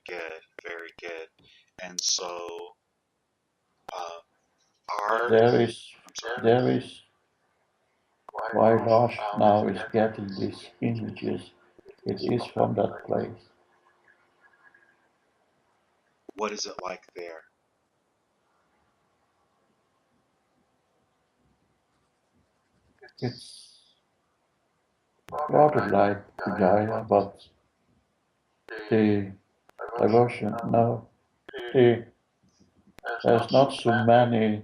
good, very good. And so, uh, are There is, I'm sorry. there is why Lars now is getting these images. It is from that place. What is it like there? It's rather like Gaia, but the diversion, no, there's not so many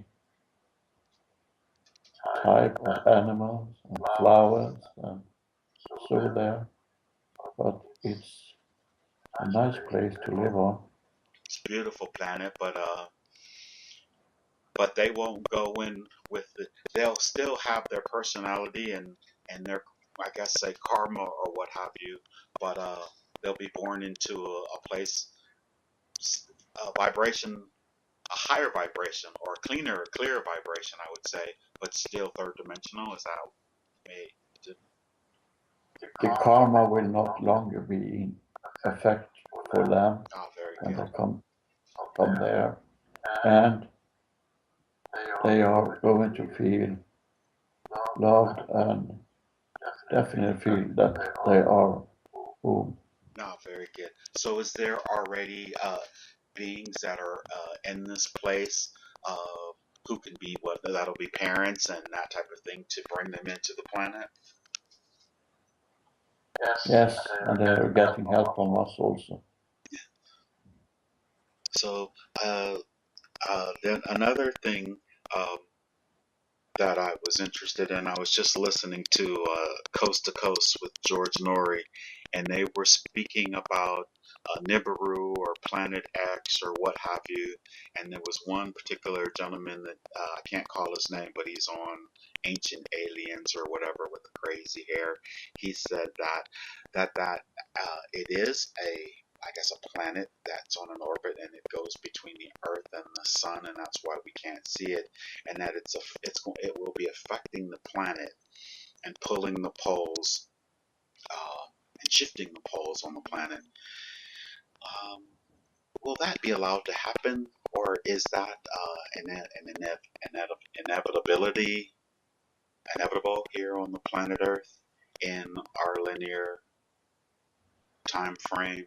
type of animals and flowers and so there, but it's a nice place to live on. It's a beautiful planet, but they won't go in with it. They'll still have their personality and their, I guess, say karma or what have you, but they'll be born into a place, a vibration, a higher vibration or a clearer vibration, I would say, but still third dimensional. Is that me? The karma will not longer be in effect for them Oh, very when good. they come from there, and they are going to feel loved and definitely feel that they are home. No, very good. So, is there already beings that are in this place who can be what that'll be parents and that type of thing to bring them into the planet? Yes, and they are getting help from us also. So, then another thing um, that I was interested in, I was just listening to Coast to Coast with George Norrie, and they were speaking about Nibiru or Planet X or what have you. And there was one particular gentleman that I can't call his name, but he's on Ancient Aliens or whatever with the crazy hair. He said that it is I guess a planet that's on an orbit and it goes between the Earth and the Sun, and that's why we can't see it. And that it will be affecting the planet and pulling the poles and shifting the poles on the planet. Um, will that be allowed to happen, or is that inevitability inevitable here on the planet Earth in our linear time frame?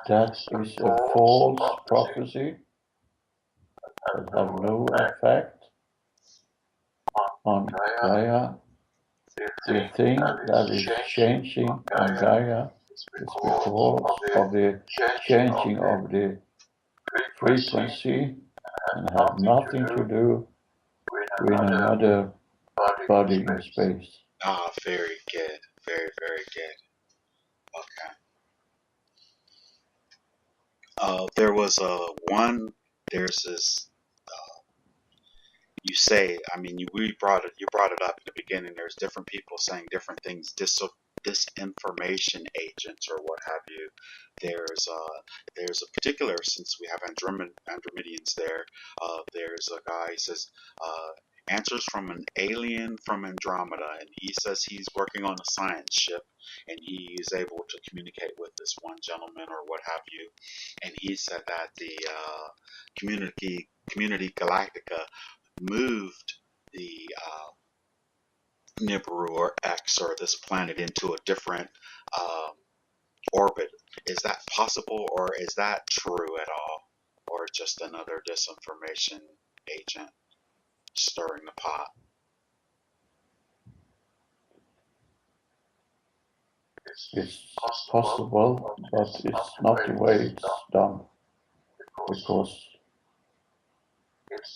That is a false prophecy that have no effect on Gaia. The thing that is changing on Gaia is because of the changing of the frequency and have nothing to do with another body in space. Ah, very good. Very, very good. Okay. There was there's this, you say, I mean, you brought it up in the beginning. There's different people saying different things, disinformation agents or what have you. There's a particular, since we have Andromedians there, there's a guy, he says, answers from an alien from Andromeda, and he says he's working on a science ship, and he is able to communicate with this one gentleman or what have you, and he said that the community Galactica moved the Nibiru or X or this planet into a different um, orbit. Is that possible, or is that true at all, or just another disinformation agent stirring the pot? It's possible, but it's not the way it's done, because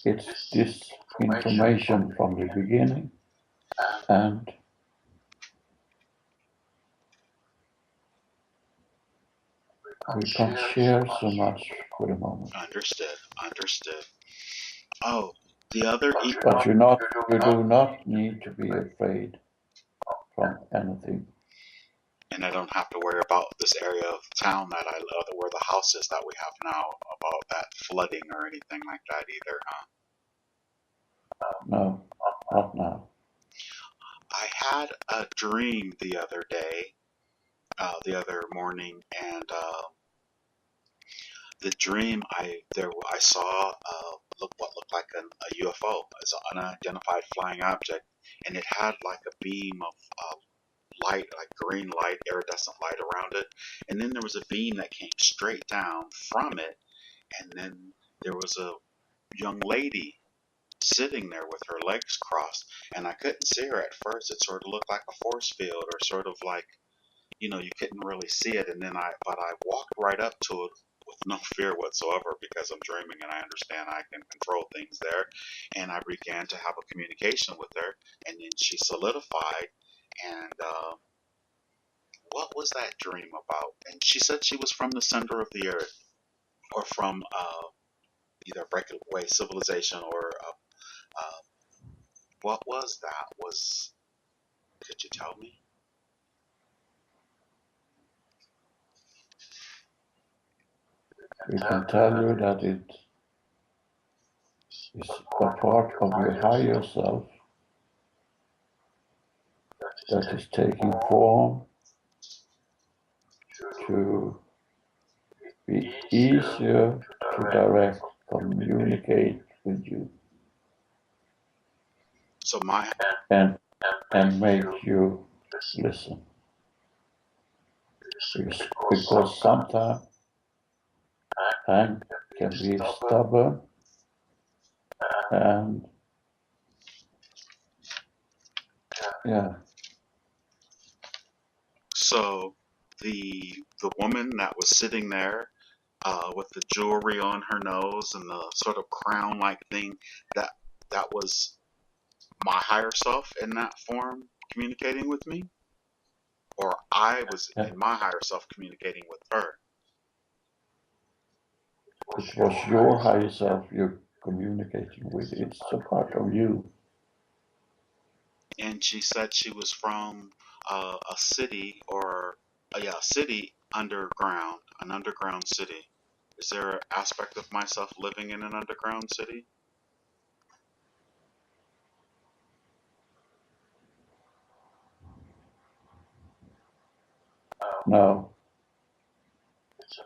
it's this information from the beginning, and we can't share so much for the moment. Understood. Oh, the other But you do not need to be afraid from anything. and I don't have to worry about this area of town that I love, where the house is that we have now, about that flooding or anything like that either, huh? No, not now. had a dream the other day, the other morning, and the dream I saw what looked like a UFO, as an unidentified flying object, and it had like a beam of light, like green light, iridescent light around it, and then there was a beam that came straight down from it, and then there was a young lady sitting there with her legs crossed, and I couldn't see her at first. It sort of looked like a force field, or sort of like, you couldn't really see it. And then but I walked right up to it with no fear whatsoever, because I'm dreaming and I understand I can control things there. And I began to have a communication with her, and then she solidified. And what was that dream about? And she said she was from the center of the earth, or from either breakaway civilization, or what was that? Could you tell me? We can tell you that it is a part of your higher self that is taking form to be easier to direct, communicate with you, So and make you listen. Because sometimes I can be stubborn, and yeah. So the woman that was sitting there, with the jewelry on her nose and the sort of crown-like thing, that was my higher self in that form communicating with me, or I was in my higher self communicating with her. It was your higher self you're communicating with. It's a part of you. And she said she was from a city, or a city underground, an underground city. Is there an aspect of myself living in an underground city? No,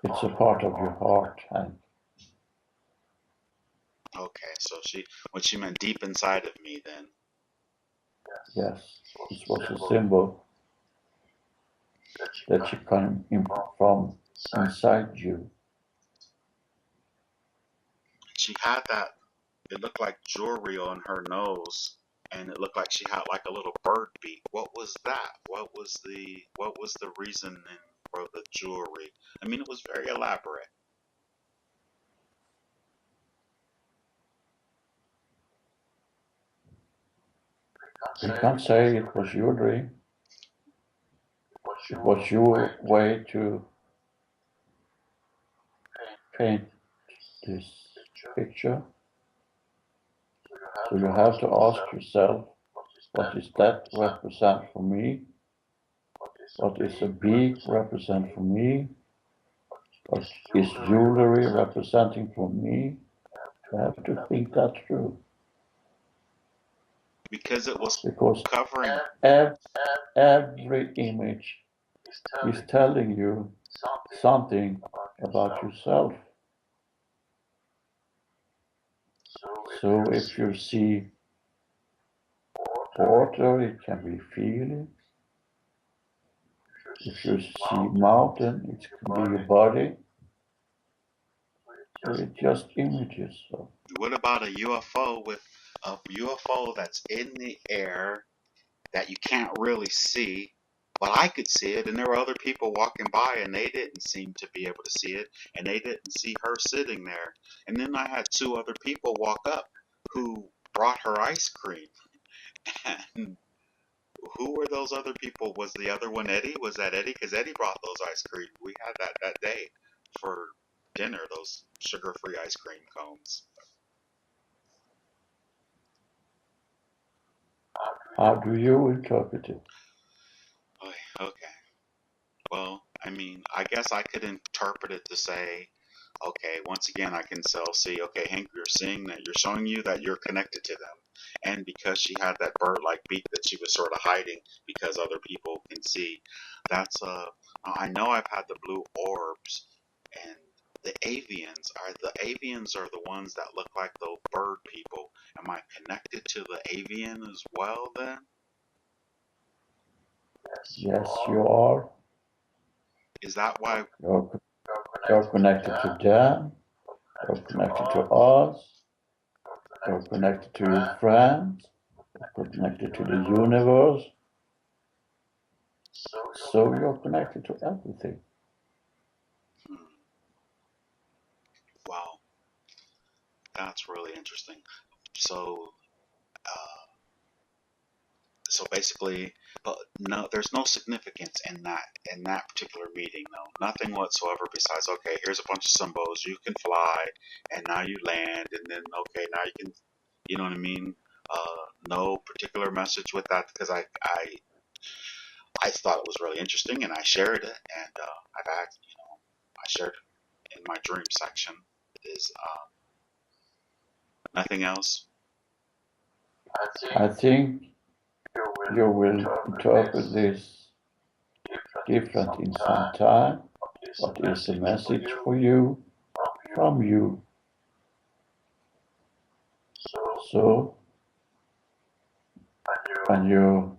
it's a part of your heart, and Okay, so when she meant deep inside of me, then. yes, this was a symbol that you come from inside you. She had that, it looked like jewelry on her nose, and it looked like she had like a little bird beak. What was that? What was the reason for the jewelry? I mean, it was very elaborate. You can't say it was your dream. It was your way to paint this picture. So you have to ask yourself, what does that represent for me? What is a beak represent for me? What is jewelry representing for me? You have to think that through. Because it was Because covering. every image is telling you something about yourself. So if you see water, it can be feeling. If you see mountain, it can be your body. So it's just images. So. What about a UFO that's in the air that you can't really see, but I could see it, and there were other people walking by and they didn't seem to be able to see it, and they didn't see her sitting there. And then I had two other people walk up who brought her ice cream. And who were those other people? Was the other one Eddie? Was that Eddie? Because Eddie brought those ice cream. We had that day for dinner, those sugar-free ice cream cones. How do you interpret it? Okay. Well, I mean, I guess I could interpret it to say, okay, once again, I can see, okay, Hank, you're seeing that, you're showing you that you're connected to them. And because she had that bird-like beak that she was sort of hiding because other people can see. That's I know I've had the blue orbs and the avians are the ones that look like the bird people. Am I connected to the avian as well then? Yes, you are. Is that why? You're connected to them. You're connected to us. You're connected to your friends. You're connected to the universe. So you're connected to everything. Wow, that's really interesting. So, so basically, no, there's no significance in that particular meeting. No, nothing whatsoever. Besides, okay, here's a bunch of symbols. You can fly, and now you land, and then okay, now you can. You know what I mean? No particular message with that because I thought it was really interesting, and I shared it, and I've had I shared it in my dream section. Is nothing else. I think you will interpret this different in some time. What is the message for you from you? So when you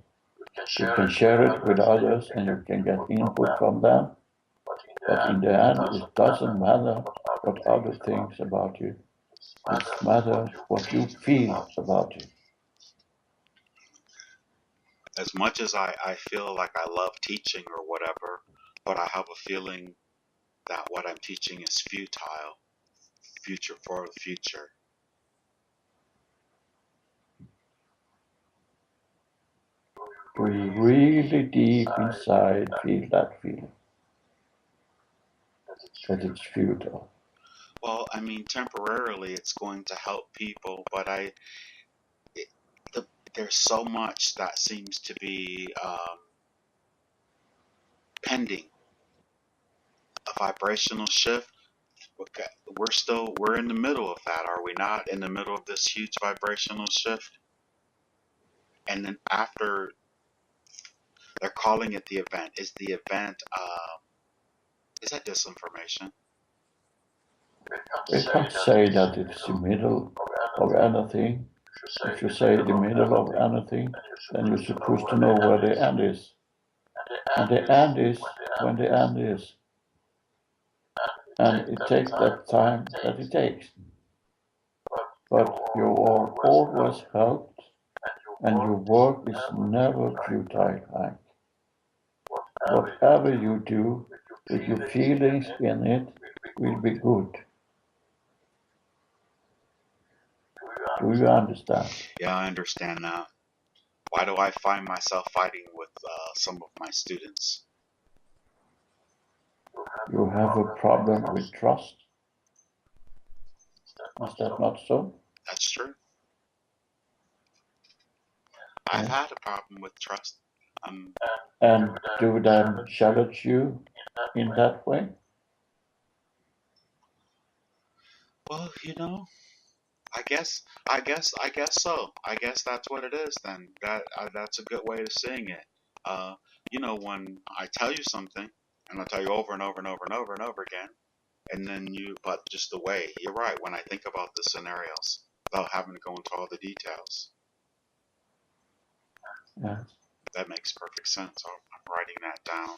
can share it with others and you can get input from them, but in the end it doesn't matter what others think about you. It matters what you feel about it. As much as I feel like I love teaching or whatever, but I have a feeling that what I'm teaching is futile, future for the future. Do you really deep inside feel that feeling? That it's futile? Well, I mean, temporarily it's going to help people, but it, there's so much that seems to be pending. A vibrational shift. Okay, we're in the middle of that, are we not? In the middle of this huge vibrational shift, and then after they're calling it the event. Is the event is that disinformation? We can't say that it's the middle of anything. If you say the middle of anything, then you're supposed to know where the end is. And the end is when the end is. And it takes that time that it takes. But you are always helped, and your work is never futile, Hank. Whatever you do, with your feelings in it, will be good. Do you understand? Yeah, I understand now. Why do I find myself fighting with some of my students? You have a problem with trust. Is that not so? That's true. I've had a problem with trust. And do them challenge you in that way? Well, I guess so. I guess that's what it is then. That's a good way of saying it. When I tell you something, and I tell you over and over and over and over and over again, and then but just the way, you're right. When I think about the scenarios, without having to go into all the details, Yes. that makes perfect sense. I'm writing that down.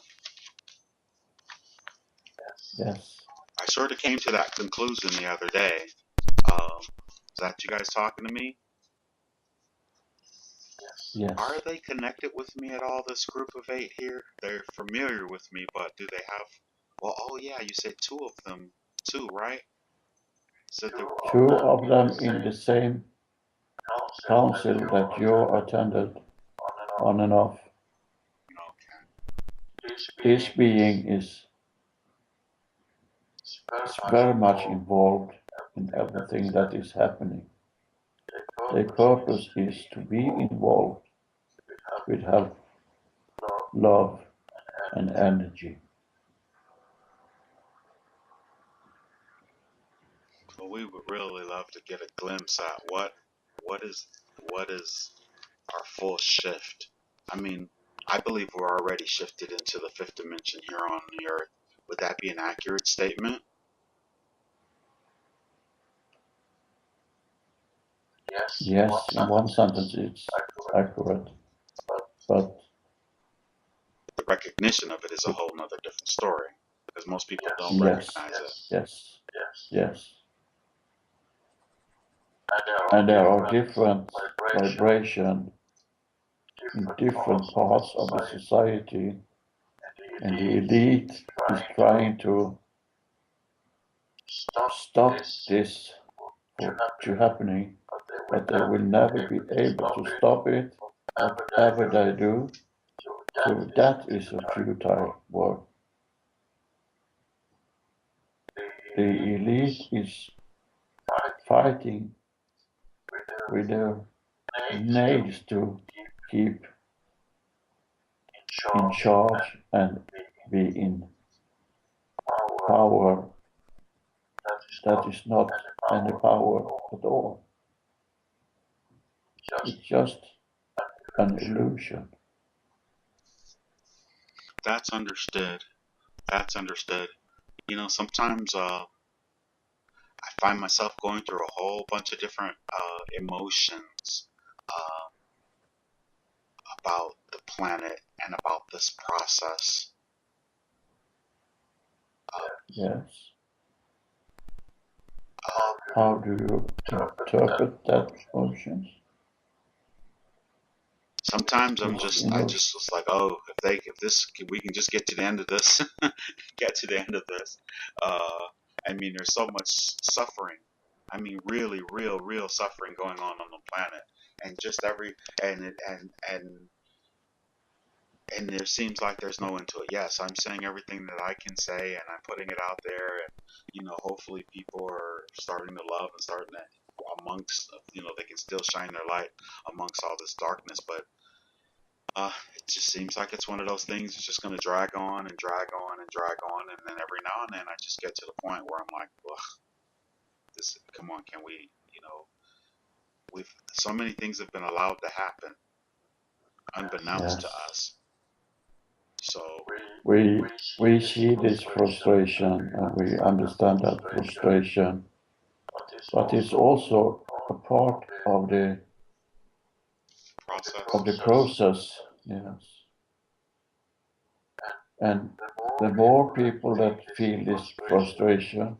Yes. I sort of came to that conclusion the other day. Is that you guys talking to me? Yes. Are they connected with me at all, this group of 8 here? They're familiar with me, but do they have... Well, oh yeah, you said 2 of them, too, right? So 2 of them in the same council that you attended on and off. Okay. This being is very much involved in everything that is happening. Their purpose is to be involved with help, love, and energy. Well, we would really love to get a glimpse at what is what is our full shift? I mean, I believe we're already shifted into the fifth dimension here on the earth. Would that be an accurate statement? Yes, in one sentence it's accurate, but The recognition of it is a whole nother different story because most people don't yes, recognize it. yes, yes. And there are different vibration in different parts of the society, and the elite is trying to stop this to happening, but they will never be able to stop it, whatever they do. So that is a futile work. The elite is fighting with their nails to keep in charge and be in power. That is not any power at all. It's just an illusion. That's understood. That's understood. You know, sometimes I find myself going through a whole bunch of different emotions uh, about the planet and about this process. Yes. How do you interpret that emotions? Sometimes I just was like, oh, we can just get to the end of this, get to the end of this. I mean, there's so much suffering. I mean, really, real suffering going on the planet, and just and there seems like there's no end to it. Yes, I'm saying everything that I can say, and I'm putting it out there, and hopefully people are starting to love and starting to amongst, they can still shine their light amongst all this darkness, but. It just seems like it's one of those things. It's just going to drag on and drag on and drag on, and then every now and then I just get to the point where I'm like, ugh, this. Come on, can we? We've so many things have been allowed to happen, unbeknownst to us. So we see this frustration and we understand that frustration, but it's also a part of the process. Yes. And the more people that feel this frustration,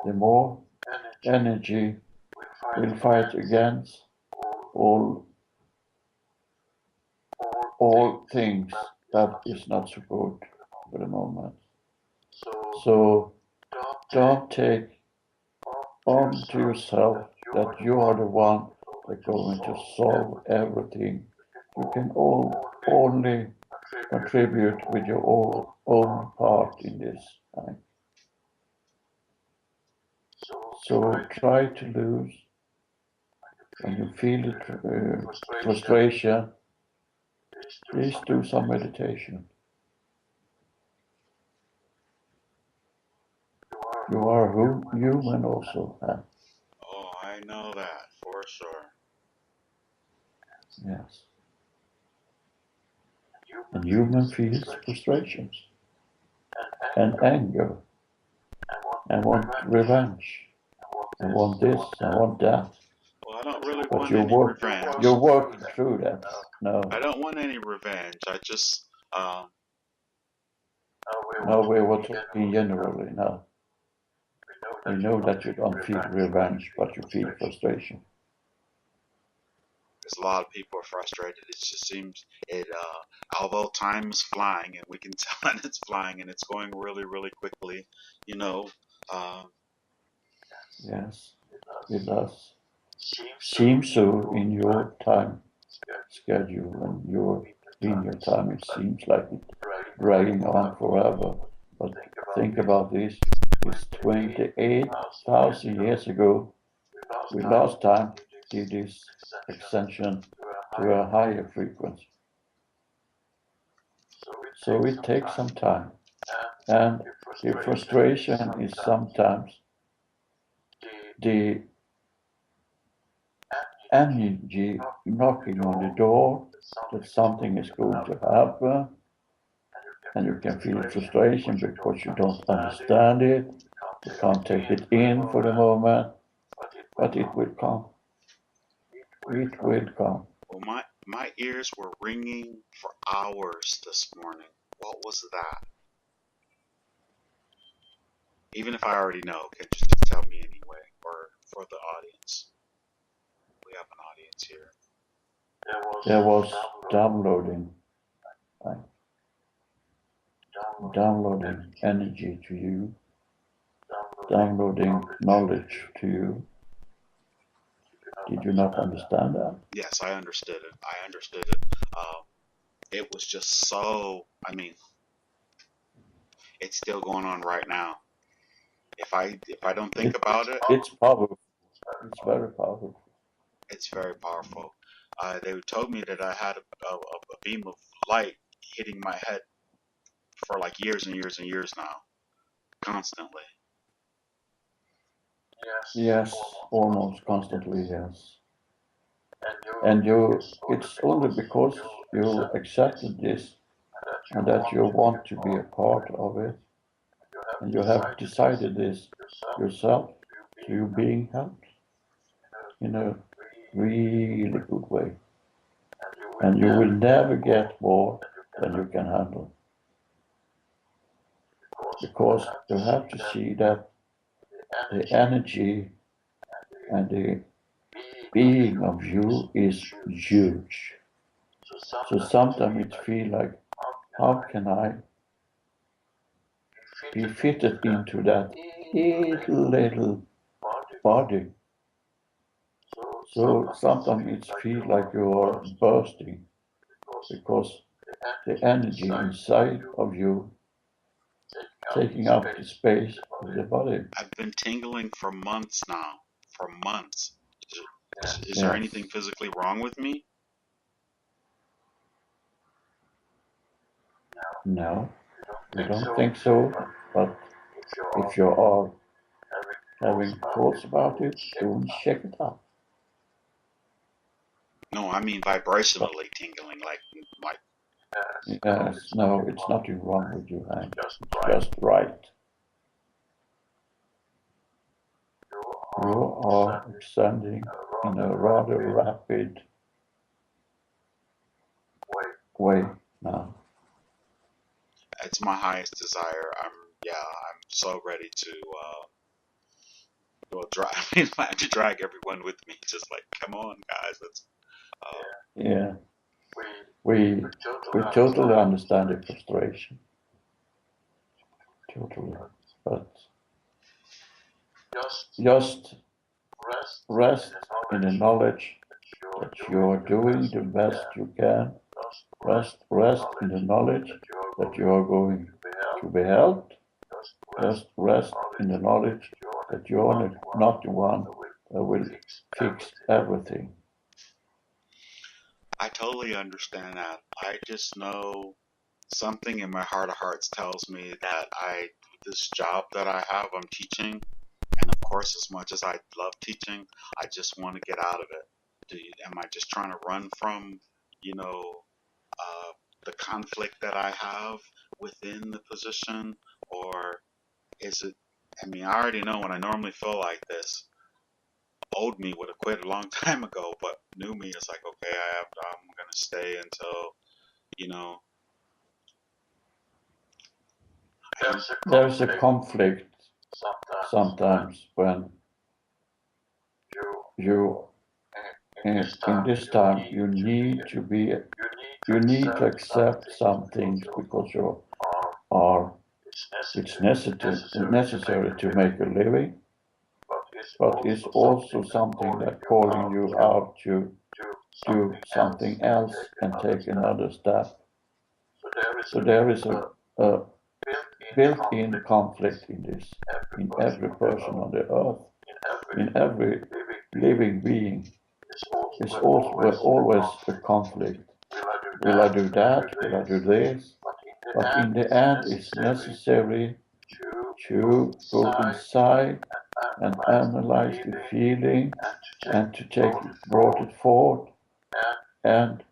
the more energy will fight against all things that is not so good for the moment. So don't take on to yourself that you are the one that's going to solve everything. You can only contribute with your own part in this time. So try to lose. When you feel the frustration, please do some meditation. You are human also. Oh, I know that for sure. Yes. And human feels frustrations and anger and want revenge and want this and want that. Well, I don't really But want any revenge. You're working through that. No. I don't want any revenge. I just No, we were talking generally now. We know that you don't feel revenge, but you feel frustration. Because a lot of people are frustrated. It just seems although time is flying, and we can tell that it's flying, and it's going really quickly. Yes, it does. Seems so in your time schedule and your linear time. It seems like it's dragging on forever. But think about this. It's 28,000 years ago. We last time did this ascension to a higher frequency. So it takes some time. And the frustration is sometimes the energy knocking on the door that something is going to happen, and you can feel frustration because you don't understand it, you can't take it in for the moment, but it will come. It will come. Well, my ears were ringing for hours this morning. What was that? Even if I already know, can you just tell me anyway, or for the audience? We have an audience here. There was downloading energy to you, downloading knowledge to you. Did you not understand that? Yes, I understood it. I understood it. It was just so, I mean, it's still going on right now. If I don't think about it, it's powerful. It's very powerful. It's very powerful. They told me that I had a beam of light hitting my head for like years and years and years now, constantly. Yes, almost constantly, yes. And it's only because you accepted this and that you want to be a part of it, and you have decided this yourself, so you're being helped in a really good way. And you will never get more than you can handle. Because you have to see that the energy and the being of you is huge. So sometimes it feels like, how can I be fitted into that little body? So sometimes it feels like you are bursting because the energy inside of you taking up the space of the body. I've been tingling for months now. For months. Is there anything physically wrong with me? No, I don't think so. But if you are having thoughts about it, go and check it out. No, I mean vibrationally tingling, like. Yes, no, it's nothing wrong with you, Hank. It's just right. You are ascending in a rather rapid way now. It's my highest desire. I'm so ready to drag everyone with me. Just like, come on, guys, let's. Yeah, we totally understand the frustration. Totally, but just rest in the knowledge that you are doing the best you can. Rest in the knowledge that you are going to be helped. Just rest in the knowledge that you are not the one that will fix everything. I totally understand that. I just know something in my heart of hearts tells me that this job that I have, I'm teaching, and of course, as much as I love teaching, I just want to get out of it. Am I just trying to run from, the conflict that I have within the position, or is it? I mean, I already know when I normally feel like this. Old me would have quit a long time ago, but new me is like, okay, I'm gonna stay until, you know. There's a conflict sometimes when you in this time you need to accept some things because you are it's necessary to make a living, but it's also something that calling you out to do something else and take another step. So there is a built-in conflict in this, in every person on the earth, in every living being. It's always a conflict. Will I do that? Will I do this? But in the end, it's necessary to go inside and analyze the feeling and to take it, brought it forward and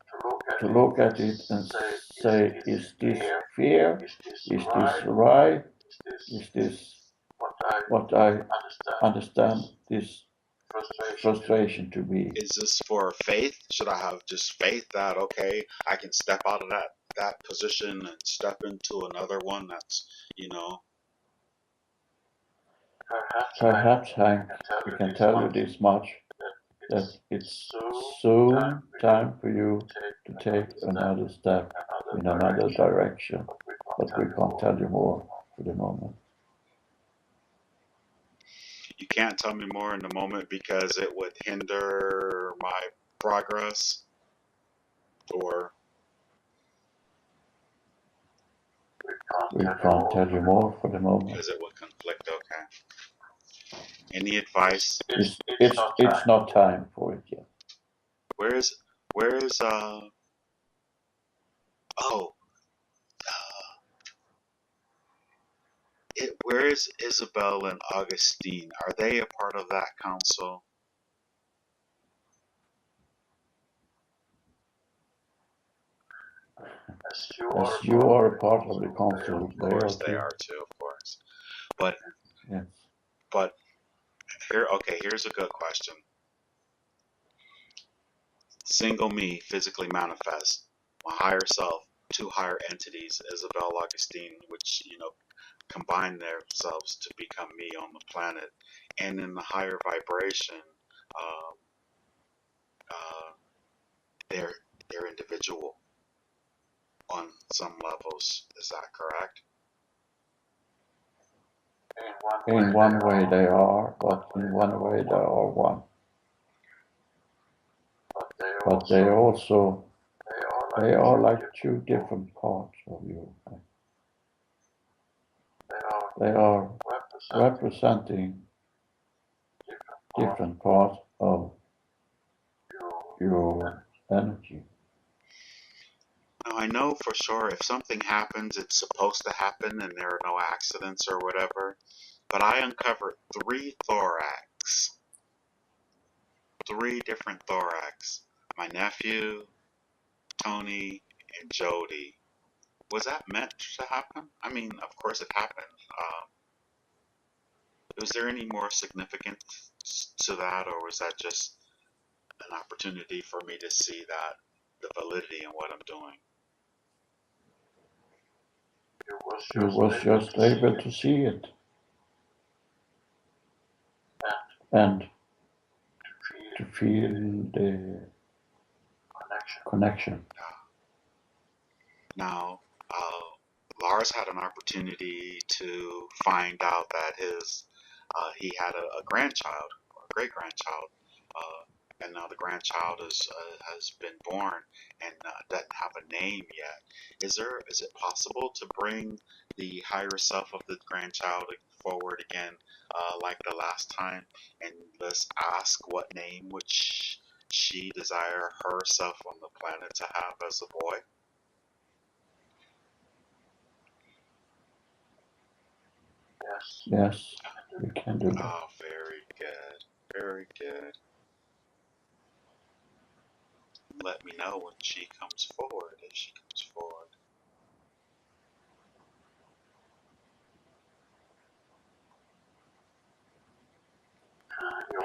to look at it and say, is this fear? Is this right? Is this what I understand this frustration to be? Is this for faith? Should I have just faith that, okay, I can step out of that position and step into another one that's, you know, Perhaps, Hank, we can tell you this much, that it's soon time for you to take another step in another direction, but we can't tell you more for the moment. you can't tell me more in the moment because it would hinder my progress, or We can't tell you more for the moment. because it would conflict. Okay. Any advice? It's not time for it yet. Where is oh where is Isabel and Augustine? Are they a part of that council? As you are a part of the council, Of course they are too, of course. But yes. But here's a good question. Single me physically manifest my higher self, two higher entities, Isabel, Augustine, which combine themselves to become me on the planet, and in the higher vibration, uh, uh, they're individual on some levels. Is that correct? In one way they are, but in one way they are one. But they are like two different parts of you. They are representing different parts of your energy. Now, I know for sure if something happens, it's supposed to happen and there are no accidents or whatever, but I uncovered three different thorax. My nephew, Tony, and Jody. Was that meant to happen? I mean, of course it happened. Was there any more significance to that, or was that just an opportunity for me to see that the validity in what I'm doing? You was just able to see it and to feel the connection. Now, Lars had an opportunity to find out that he had a grandchild or a great grandchild, and now the grandchild has been born and doesn't have a name yet. Is it possible to bring the higher self of the grandchild forward again, like the last time, and let's ask what name would she desire herself on the planet to have as a boy? Yes, we can do that. Oh, very good. Very good. Let me know when she comes forward, if she comes forward.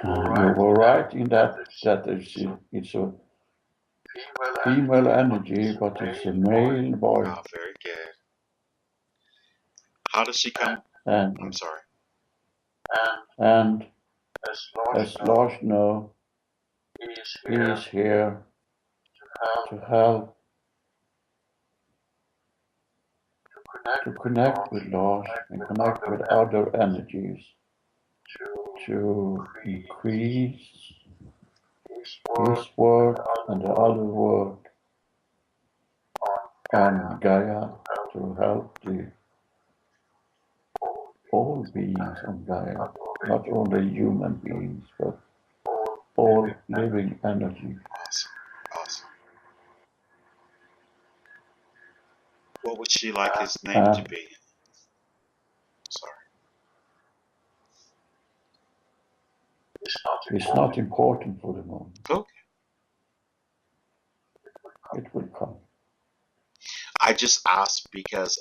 You were right in that it's a female energy, but it's a male boy. Oh, very good. How does she come? And I'm sorry. And as Lars knows, he is here to help, to connect with Lars and connect with other energies, to increase his work and the other work on Gaia, to help all beings on Gaia, not only human beings, but all living energy. Awesome. Awesome. What would she like his name to be? Sorry. is not important for the moment. Okay. It will come. I just asked because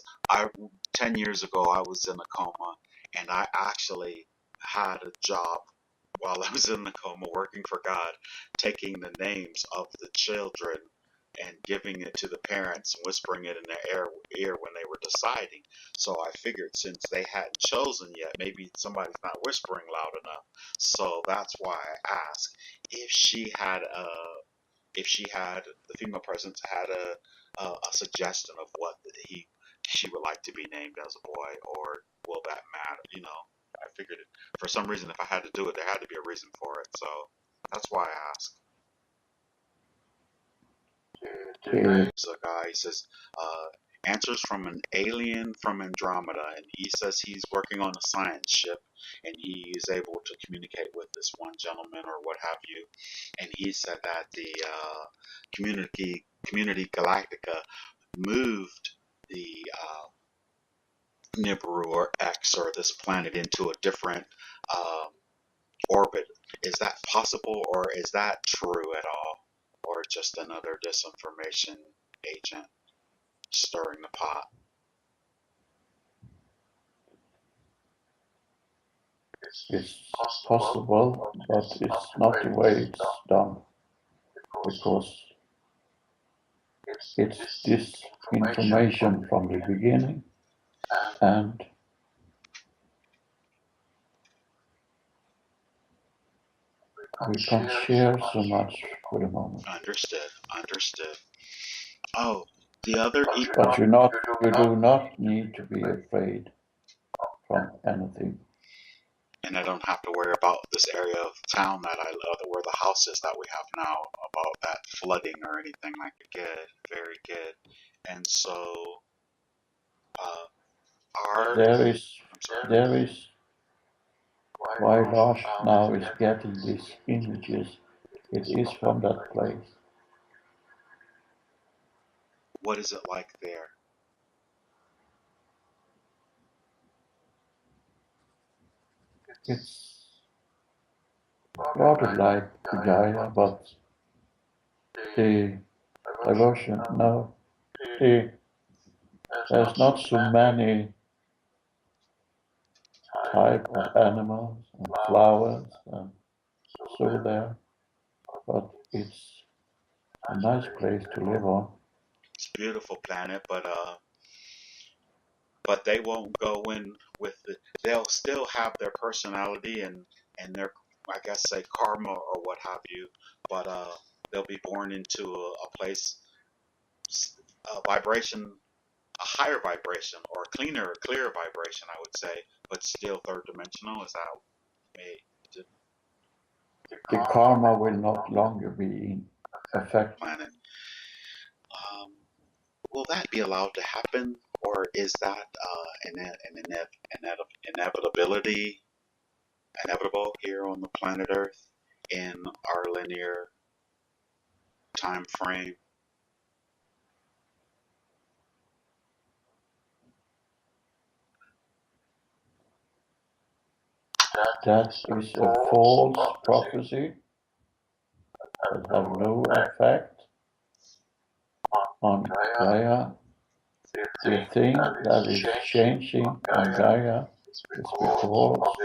10 years ago I was in a coma, and I actually had a job while I was in the coma working for God, taking the names of the children and giving it to the parents and whispering it in their ear when they were deciding. So I figured since they hadn't chosen yet, maybe somebody's not whispering loud enough. So that's why I asked if the female presence had a suggestion of what she would like to be named as a boy, or will that matter? I figured it, for some reason, if I had to do it, there had to be a reason for it. So that's why I asked. There's a guy, he says, answers from an alien from Andromeda, and he says he's working on a science ship, and he is able to communicate with this one gentleman or what have you. And he said that the community Galactica moved the Nibiru or X or this planet into a different orbit. Is that possible, or is that true at all, or just another disinformation agent stirring the pot? It's possible, but it's not the way it's done, because it's this information from the beginning, and we can't share so much for the moment. Understood. Oh, the other. But you do not need to be afraid from anything. And I don't have to worry about this area of town that I love, where the house is that we have now, about that flooding or anything like that. Good, very good. And so, there is why Lars now is getting these images. It is from that place. What is it like there? It's rather like Gaia, but the diversion, no, there's not so many type of animals and flowers and so there, but it's a nice place to live on. It's a beautiful planet, but they won't go in with it. They'll still have their personality and their, I guess, say karma or what have you, but they'll be born into a place, a vibration, a higher vibration, or a clearer vibration, I would say, but still third dimensional. Is that me? The karma will not longer be in effect. Planet. Will that be allowed to happen, or is that inevitable here on the planet Earth in our linear time frame? That is a false prophecy that have no effect on Gaia. The thing that is changing on Gaia is because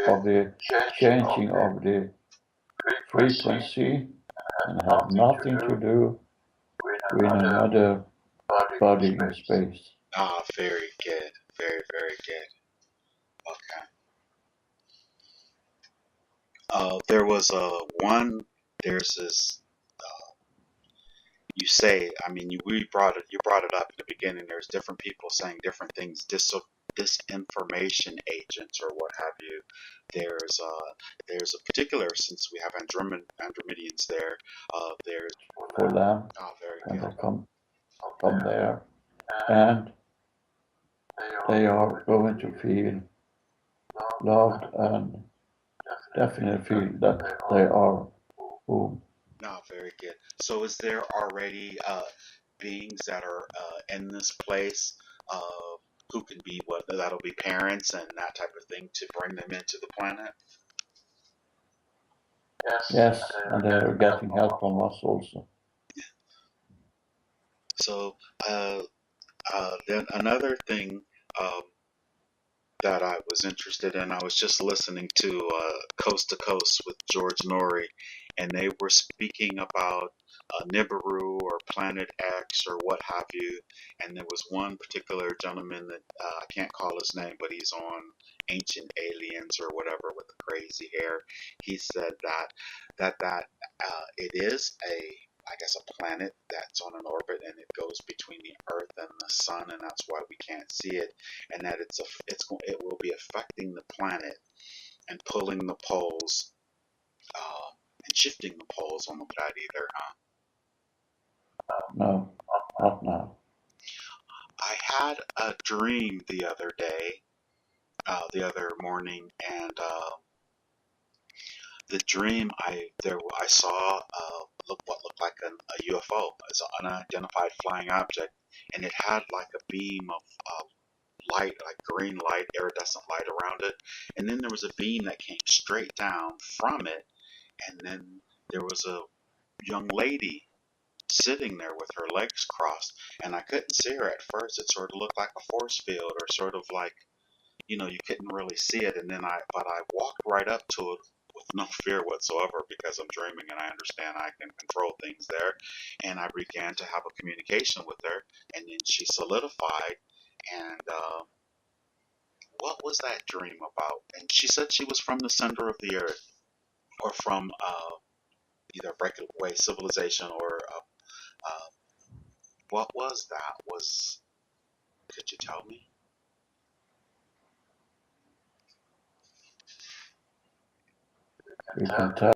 of the changing of the frequency, and have nothing to do with another body in space. Ah, very good. Very, very good. Okay. There was there's this, you brought it up in the beginning. There's different people saying different things, disinformation agents or what have you. There's a particular, since we have Andromedians there. There's for them, very good. They come there, and they are going to feel loved and definitely feel that they are home. No, very good. So is there already beings that are in this place who can be that'll be parents and that type of thing to bring them into the planet? Yes, and they're getting help from us also. So then another thing that I was interested in, I was just listening to Coast with George Norrie, and they were speaking about Nibiru or Planet X or what have you. And there was one particular gentleman that I can't call his name, but he's on Ancient Aliens or whatever with the crazy hair. He said that it is I guess a planet that's on an orbit and it goes between the Earth and the Sun, and that's why we can't see it, and that it will be affecting the planet and pulling the poles and shifting the poles on that either. No, not now. I had a dream the other day, the other morning, and the dream I saw what looked like a UFO, as an unidentified flying object, and it had like a beam of light, like green light, iridescent light around it, and then there was a beam that came straight down from it, and then there was a young lady sitting there with her legs crossed, and I couldn't see her at first. It sort of looked like a force field, or sort of like, you couldn't really see it, and then I walked right up to it with no fear whatsoever because I'm dreaming and I understand I can control things there, and I began to have a communication with her, and then she solidified, and what was that dream about? And she said she was from the center of the earth, or from either breakaway civilization, or what was that? Could you tell me? We can tell